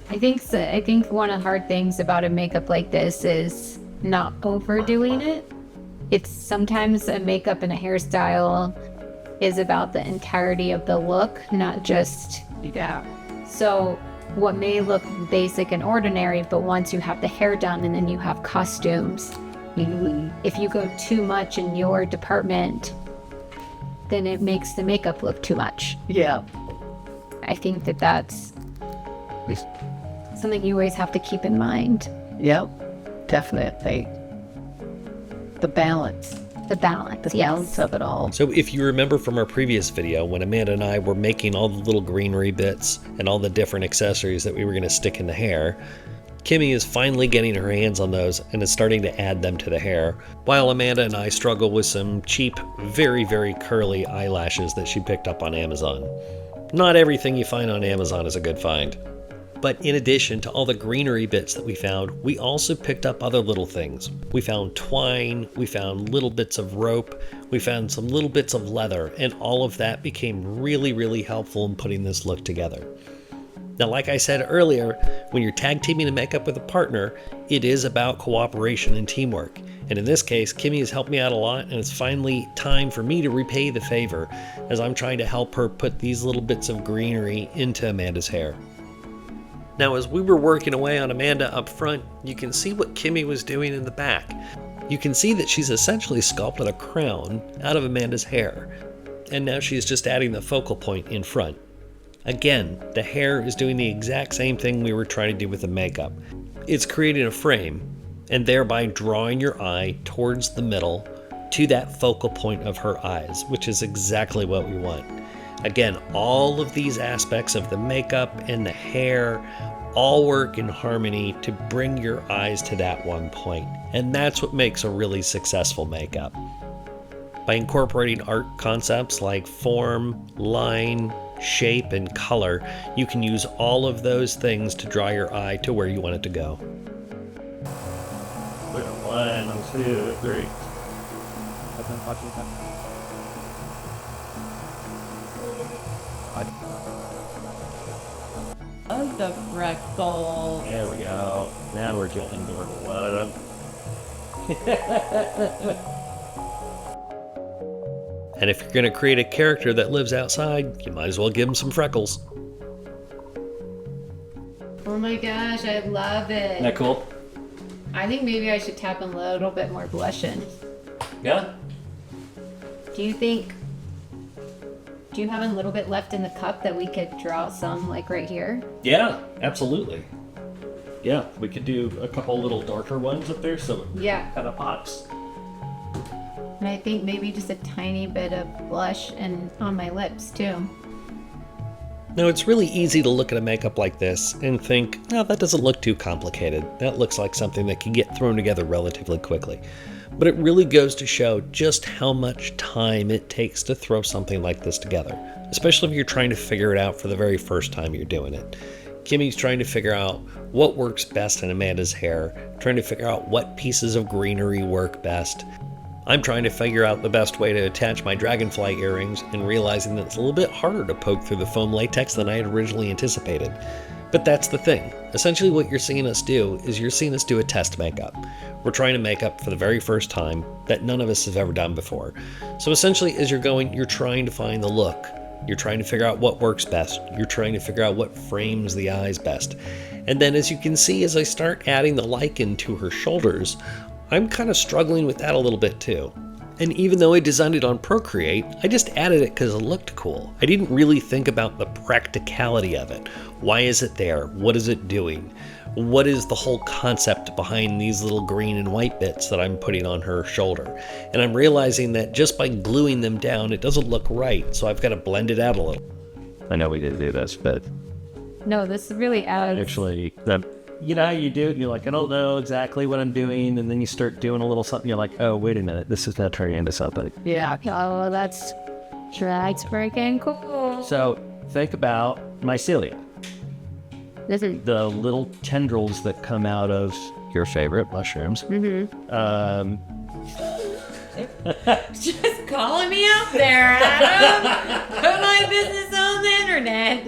I think one of the hard things about a makeup like this is not overdoing it. It's sometimes a makeup and a hairstyle is about the entirety of the look, not just, So what may look basic and ordinary, but once you have the hair done and then you have costumes, if you go too much in your department, then it makes the makeup look too much. Yeah. I think that's something you always have to keep in mind. Yep. Definitely. The balance. The balance Of it all. So if you remember from our previous video, when Amanda and I were making all the little greenery bits and all the different accessories that we were going to stick in the hair, Kimmi is finally getting her hands on those and is starting to add them to the hair, while Amanda and I struggle with some cheap, very, very curly eyelashes that she picked up on Amazon. Not everything you find on Amazon is a good find. But in addition to all the greenery bits that we found, we also picked up other little things. We found twine, we found little bits of rope, we found some little bits of leather, and all of that became really, really helpful in putting this look together. Now, like I said earlier, when you're tag teaming a makeup with a partner, it is about cooperation and teamwork. And in this case, Kimmi has helped me out a lot, and it's finally time for me to repay the favor as I'm trying to help her put these little bits of greenery into Amanda's hair. Now, as we were working away on Amanda up front, you can see what Kimmi was doing in the back. You can see that she's essentially sculpted a crown out of Amanda's hair, and now she's just adding the focal point in front. Again, the hair is doing the exact same thing we were trying to do with the makeup. It's creating a frame, and thereby drawing your eye towards the middle to that focal point of her eyes, which is exactly what we want. Again, all of these aspects of the makeup and the hair all work in harmony to bring your eyes to that one point. And that's what makes a really successful makeup. By incorporating art concepts like form, line, shape, and color, you can use all of those things to draw your eye to where you want it to go. 1, 2, 3. Of the freckle. There we go. Now we're getting to what? And if you're going to create a character that lives outside, you might as well give him some freckles. Oh my gosh, I love it. Isn't that cool? I think maybe I should tap a little bit more blush in. Yeah. Do you have a little bit left in the cup that we could draw some, like right here? Yeah, absolutely. Yeah, we could do a couple little darker ones up there so it kind of pops. And I think maybe just a tiny bit of blush and on my lips too. Now, it's really easy to look at a makeup like this and think, oh, that doesn't look too complicated. That looks like something that can get thrown together relatively quickly. But it really goes to show just how much time it takes to throw something like this together, especially if you're trying to figure it out for the very first time you're doing it. Kimmi's trying to figure out what works best in Amanda's hair, trying to figure out what pieces of greenery work best. I'm trying to figure out the best way to attach my dragonfly earrings and realizing that it's a little bit harder to poke through the foam latex than I had originally anticipated. But that's the thing. Essentially what you're seeing us do is you're seeing us do a test makeup. We're trying to make up for the very first time that none of us have ever done before. So essentially as you're going, you're trying to find the look. You're trying to figure out what works best. You're trying to figure out what frames the eyes best. And then as you can see, as I start adding the lichen to her shoulders, I'm kind of struggling with that a little bit too. And even though I designed it on Procreate, I just added it because it looked cool. I didn't really think about the practicality of it. Why is it there? What is it doing? What is the whole concept behind these little green and white bits that I'm putting on her shoulder? And I'm realizing that just by gluing them down, it doesn't look right, so I've got to blend it out a little. I know we didn't do this, but No, this really adds. actually, that You know how you do it? You're like, I don't know exactly what I'm doing. And then you start doing a little something. You're like, oh, wait a minute. This is not turning into something. Yeah. Oh, that's freaking cool. So think about mycelia. This is The little tendrils that come out of your favorite mushrooms. just calling me out there, Adam. Put my business on the internet.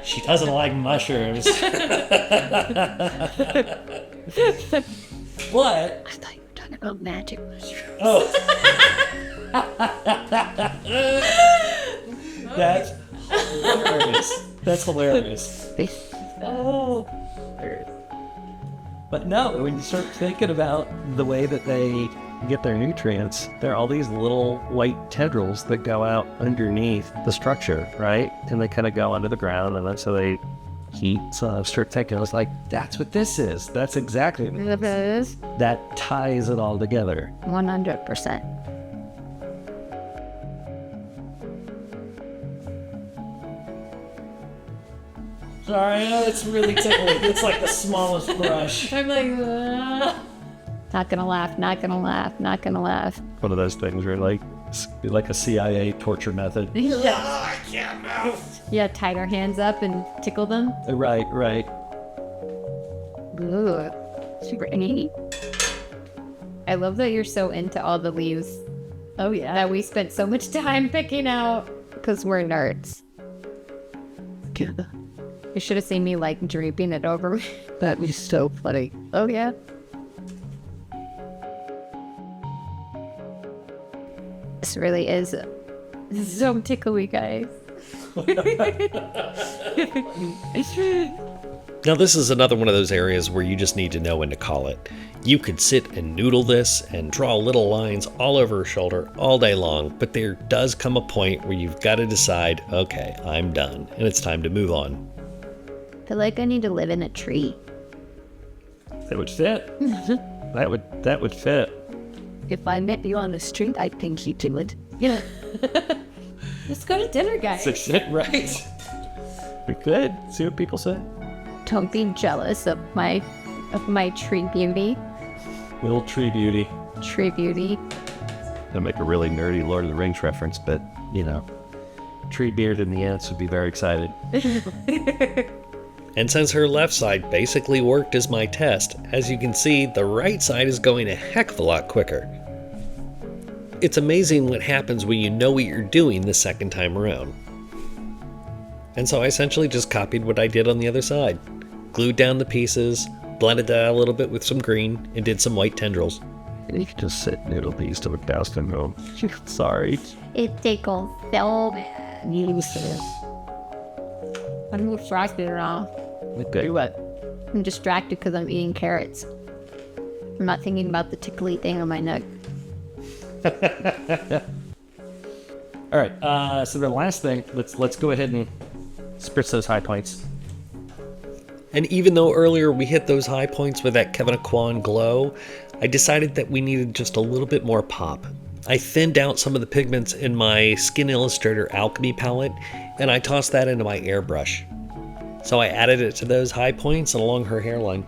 She doesn't like mushrooms. What? I thought you were talking about magic mushrooms. Oh. That's hilarious. That's hilarious. Oh. But no, when you start thinking about the way that they get their nutrients, there are all these little white tendrils that go out underneath the structure, right? And they kind of go under the ground, and that's how they heat. So I start thinking, I was like, that's what this is. That's exactly what it is. That ties it all together. 100%. Sorry, it's really tickling. It's like the smallest brush. I'm like, not gonna laugh, not gonna laugh, not gonna laugh. One of those things where like a CIA torture method. Yeah, tie our hands up and tickle them. Right. Ooh, super neat. I love that you're so into all the leaves. Oh yeah. That we spent so much time picking out because we're nerds. You should have seen me like draping it over me. That'd be so funny. Oh yeah. This really is so tickly, guys. Now this is another one of those areas where you just need to know when to call it. You could sit and noodle this and draw little lines all over her shoulder all day long, but there does come a point where you've got to decide, okay, I'm done, and it's time to move on. I feel like I need to live in a tree. That would fit. that would fit. If I met you on the street, I'd think you do it. Yeah. Let's go to dinner, guys. Right. We could see what people say. Don't be jealous of my tree beauty. Little tree beauty. Tree beauty. that'll make a really nerdy Lord of the Rings reference, but you know, Treebeard and the ants would be very excited. And since her left side basically worked as my test, as you can see, the right side is going a heck of a lot quicker. It's amazing what happens when you know what you're doing the second time around. And so I essentially just copied what I did on the other side. Glued down the pieces, blended that out a little bit with some green, and did some white tendrils. you can just sit noodle these to the past and go, sorry. It tickles so bad. I'm distracted now. Okay. What? I'm distracted because I'm eating carrots. I'm not thinking about the tickly thing on my neck. All right. So the last thing, let's go ahead and spritz those high points. And even though earlier we hit those high points with that Kevin Aquan glow, I decided that we needed just a little bit more pop. I thinned out some of the pigments in my Skin Illustrator Alchemy palette, and I tossed that into my airbrush. So I added it to those high points and along her hairline.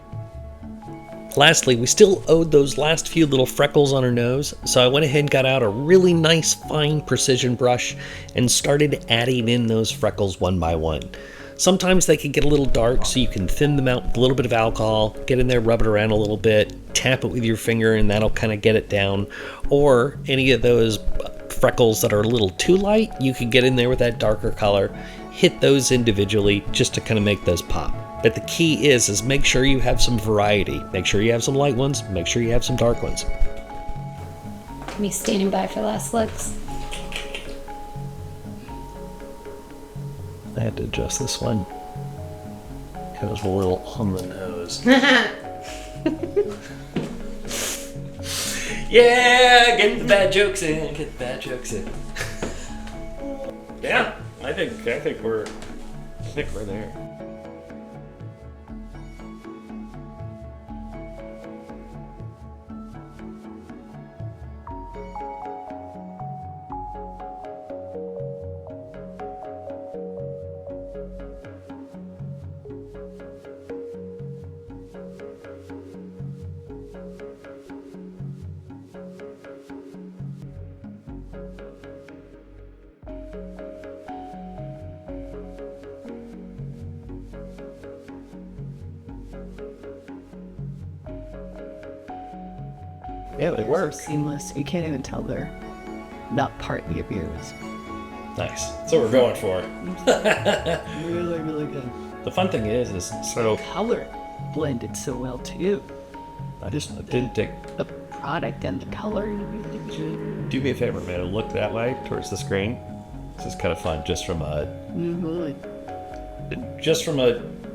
Lastly, we still owed those last few little freckles on her nose, so I went ahead and got out a really nice fine precision brush and started adding in those freckles one by one. Sometimes they can get a little dark, so you can thin them out with a little bit of alcohol, get in there, rub it around a little bit, tap it with your finger, and that'll kind of get it down. Or any of those freckles that are a little too light, you can get in there with that darker color, hit those individually just to kind of make those pop. But the key is make sure you have some variety. Make sure you have some light ones, make sure you have some dark ones. Me standing by for last looks. I had to adjust this one. goes a little on the nose. Yeah, get the bad jokes in. Get the bad jokes in. Yeah, I think we're there. Yeah, it works. Seamless. You can't even tell they're not partly of yours. Nice. That's what we're going for. Really, really good. The fun thing is so Color blended so well too. I didn't take. The product and the color. Do me a favor, man. Look that way towards the screen. This is kind of fun, just from a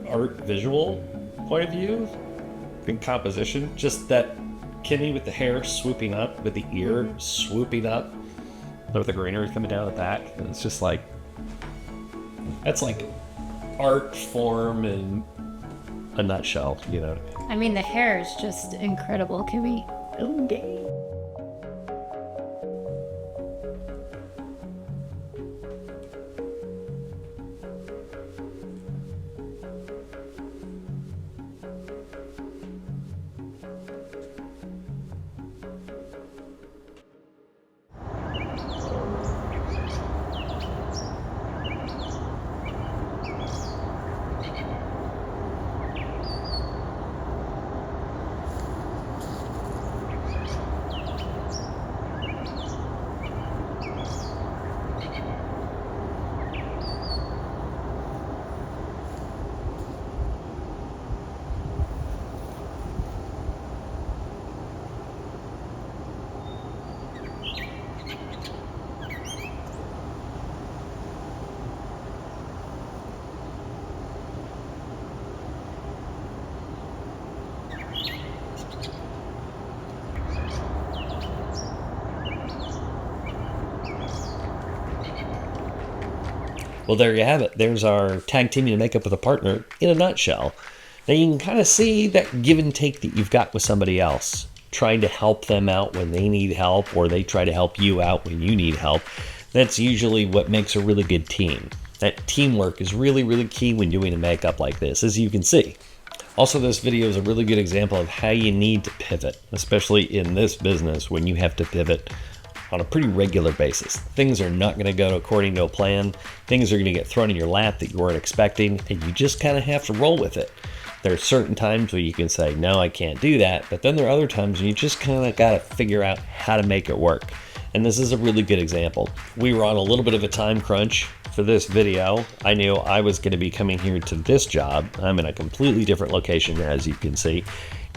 art visual point of view, in composition. Just that Kimmi with the hair swooping up, with the ear swooping up, with the greenery coming down the back. And it's just like, that's like art form in a nutshell, you know what I mean? I mean, the hair is just incredible. Can we? Okay. Well, there you have it. There's our tag teaming and makeup with a partner in a nutshell. Now you can kind of see that give and take that you've got with somebody else, trying to help them out when they need help, or they try to help you out when you need help. That's usually what makes a really good team. That teamwork is really, really key when doing a makeup like this, as you can see. Also, this video is a really good example of how you need to pivot, especially in this business when you have to pivot on a pretty regular basis. Things are not going to go according to a plan. Things are going to get thrown in your lap that you weren't expecting, and you just kind of have to roll with it. There are certain times where you can say, no, I can't do that, but then there are other times when you just kind of got to figure out how to make it work. And this is a really good example. We were on a little bit of a time crunch for this video. I knew I was going to be coming here to this job. I'm in a completely different location, as you can see.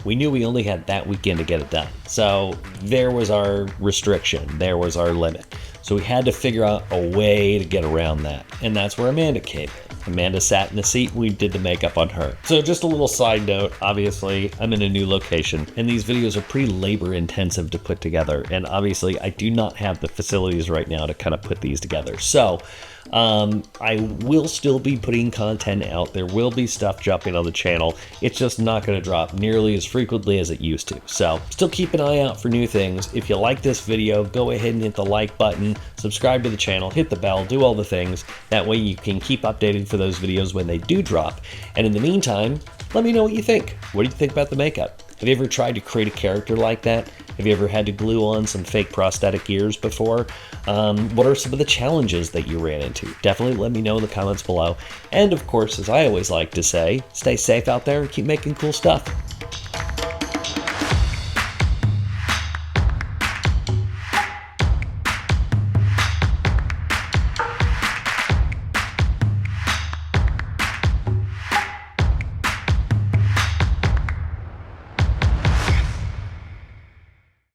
We knew we only had that weekend to get it done. So there was our restriction. There was our limit. So we had to figure out a way to get around that. And that's where Amanda came in. Amanda sat in the seat. We did the makeup on her. So just a little side note, obviously I'm in a new location and these videos are pretty labor intensive to put together. And obviously I do not have the facilities right now to kind of put these together. So I will still be putting content out. There will be stuff jumping on the channel. It's just not going to drop nearly as frequently as it used to. So still keep an eye out for new things. If you like this video, go ahead and hit the like button, subscribe to the channel, hit the bell, do all the things. That way you can keep updated for those videos when they do drop. And in the meantime, let me know what you think. What do you think about the makeup? Have you ever tried to create a character like that? Have you ever had to glue on some fake prosthetic ears before? What are some of the challenges that you ran into? Definitely let me know in the comments below. And of course, as I always like to say, stay safe out there and keep making cool stuff.